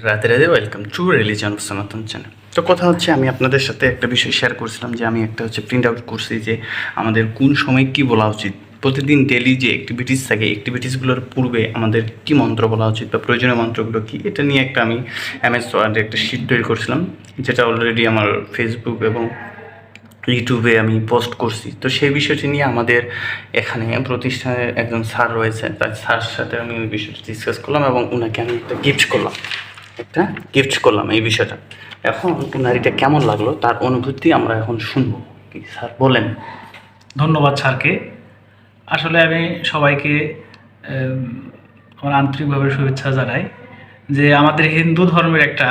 Radhe Radhe, welcome to religion of সনাতন channel. তো কথা হচ্ছে, আমি আপনাদের সাথে একটা বিষয় শেয়ার করছিলাম যে আমি একটা প্রিন্ট আউট করছি যে আমাদের কোন সময় কি বলা উচিত। প্রতিদিন ডেলি যে অ্যাক্টিভিটিস থাকে, অ্যাক্টিভিটিসগুলোর পূর্বে আমাদের কি মন্ত্র বলা উচিত বা প্রয়োজনীয় মন্ত্রগুলো কী, এটা নিয়ে আমি MS ওয়ার্ডে একটা শিট তৈরি করছিলাম, যেটা অলরেডি আমার ফেসবুক এবং ইউটিউবে আমি পোস্ট করছি। তো সেই বিষয়টি নিয়ে আমাদের এখানে প্রতিষ্ঠানের একজন স্যার রয়েছে, তার স্যারের সাথে আমি ওই বিষয়টা ডিসকাস করলাম এবং ওনাকে আমি একটা গিফট করলাম এই বিষয়টা। এখন ওনার এটা কেমন লাগলো তার অনুভূতি আমরা এখন শুনবো। কি স্যার বলেন? ধন্যবাদ স্যারকে। আসলে আমি সবাইকে আমার আন্তরিকভাবে শুভেচ্ছা জানাই যে আমাদের হিন্দু ধর্মের একটা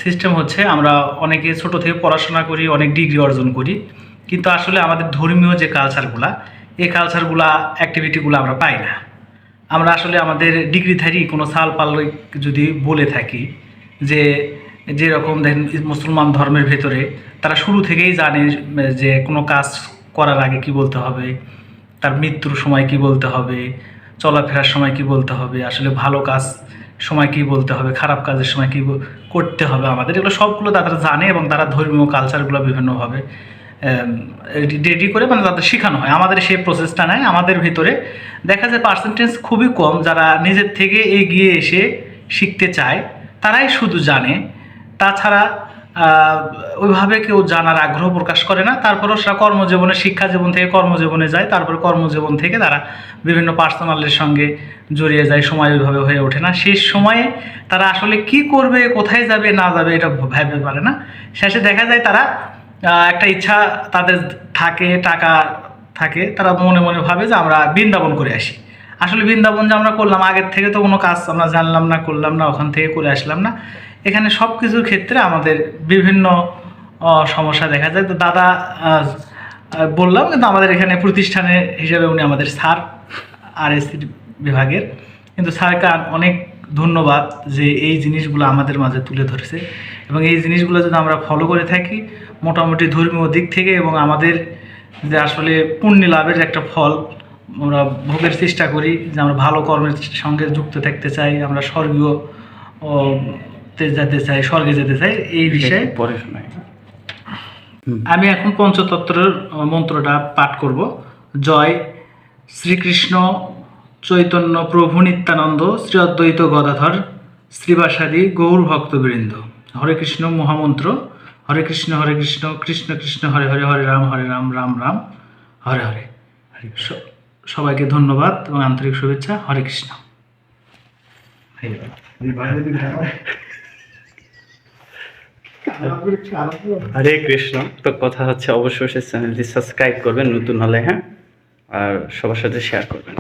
সিস্টেম হচ্ছে, আমরা অনেকে ছোট থেকে পড়াশোনা করি, অনেক ডিগ্রি অর্জন করি, কিন্তু আসলে আমাদের ধর্মীয় যে কালচারগুলা, এই কালচারগুলা অ্যাক্টিভিটিগুলো আমরা পাই না। আমরা আসলে আমাদের ডিগ্রিধারী কোনো সাল পাল যদি বলে থাকি যে যেরকম দেখেন মুসলমান ধর্মের ভেতরে তারা শুরু থেকেই জানে যে কোনো কাজ করার আগে কি বলতে হবে, তার মৃত্যুর সময় কি বলতে হবে, চলাফেরার সময় কি বলতে হবে, আসলে ভালো কাজ সময় কি বলতে হবে, খারাপ কাজের সময় কি করতে হবে, আমাদের এগুলো সবগুলো তারা জানে এবং তারা ধর্মীয় কালচারগুলো বিভিন্নভাবে রেডি করে তাদের শেখানো হয়। আমাদের সেই প্রসেসটা নাই। আমাদের ভিতরে দেখা যায় পার্সেন্টেজ খুবই কম যারা নিজের থেকে এগিয়ে এসে শিখতে চায়, তারাই শুধু জানে। তাছাড়া ওইভাবে কেউ জানার আগ্রহ প্রকাশ করে না। তারপরেও সেটা কর্মজীবনে, শিক্ষা জীবন থেকে কর্মজীবনে যায়, তারপরে কর্মজীবন থেকে তারা বিভিন্ন পার্সোনালের সঙ্গে জড়িয়ে যায়, সময় ওইভাবে হয়ে ওঠে না। সেই সময়ে তারা আসলে কি করবে, কোথায় যাবে না যাবে এটা ভাবতে পারে না। শেষে দেখা যায় তারা একটা ইচ্ছা তাদের থাকে, টাকা থাকে, তারা মনে মনে ভাবে যে আমরা বৃন্দাবন করে আসি। আসলে বৃন্দাবন যে আমরা করলাম, আগের থেকে তো কোনো কাজ আমরা জানলাম না, করলাম না, ওখান থেকে করে আসলাম না। এখানে সব কিছুর ক্ষেত্রে আমাদের বিভিন্ন সমস্যা দেখা যায়। তো দাদা বললাম, কিন্তু আমাদের এখানে প্রতিষ্ঠানের হিসেবে উনি আমাদের স্যার, RSC বিভাগের। কিন্তু স্যারকে অনেক ধন্যবাদ যে এই জিনিসগুলো আমাদের মাঝে তুলে ধরেছে, এবং এই জিনিসগুলো যদি আমরা ফলো করে থাকি মোটামুটি ধর্মীয় দিক থেকে, এবং আমাদের যে আসলে পুণ্য লাভের একটা ফল আমরা ভোগের চেষ্টা করি, যে আমরা ভালো কর্মের সঙ্গে যুক্ত থাকতে চাই, আমরা স্বর্গীয় যেতে চাই, স্বর্গে যেতে চাই। এই বিষয়ে পরে শোনাই। আমি এখন পঞ্চতত্ত্বের মন্ত্রটা পাঠ করব। জয় শ্রীকৃষ্ণ চৈতন্য প্রভু নিত্যানন্দ শ্রী অদ্বৈত গদাধর শ্রীবাসাদি গৌর ভক্তবৃন্দ। হরে কৃষ্ণ মহামন্ত্র। হরে কৃষ্ণ কৃষ্ণ কৃষ্ণ হরে হরে, হরে রাম রাম রাম হরে হরে। সবাইকে ধন্যবাদ এবং আন্তরিক শুভেচ্ছা। হরে কৃষ্ণ। হরে কৃষ্ণ। তো কথা হচ্ছে, অবশ্যই চ্যানেলটি সাবস্ক্রাইব করবেন নতুন হলে, হ্যাঁ, আর সবার সাথে শেয়ার করবেন।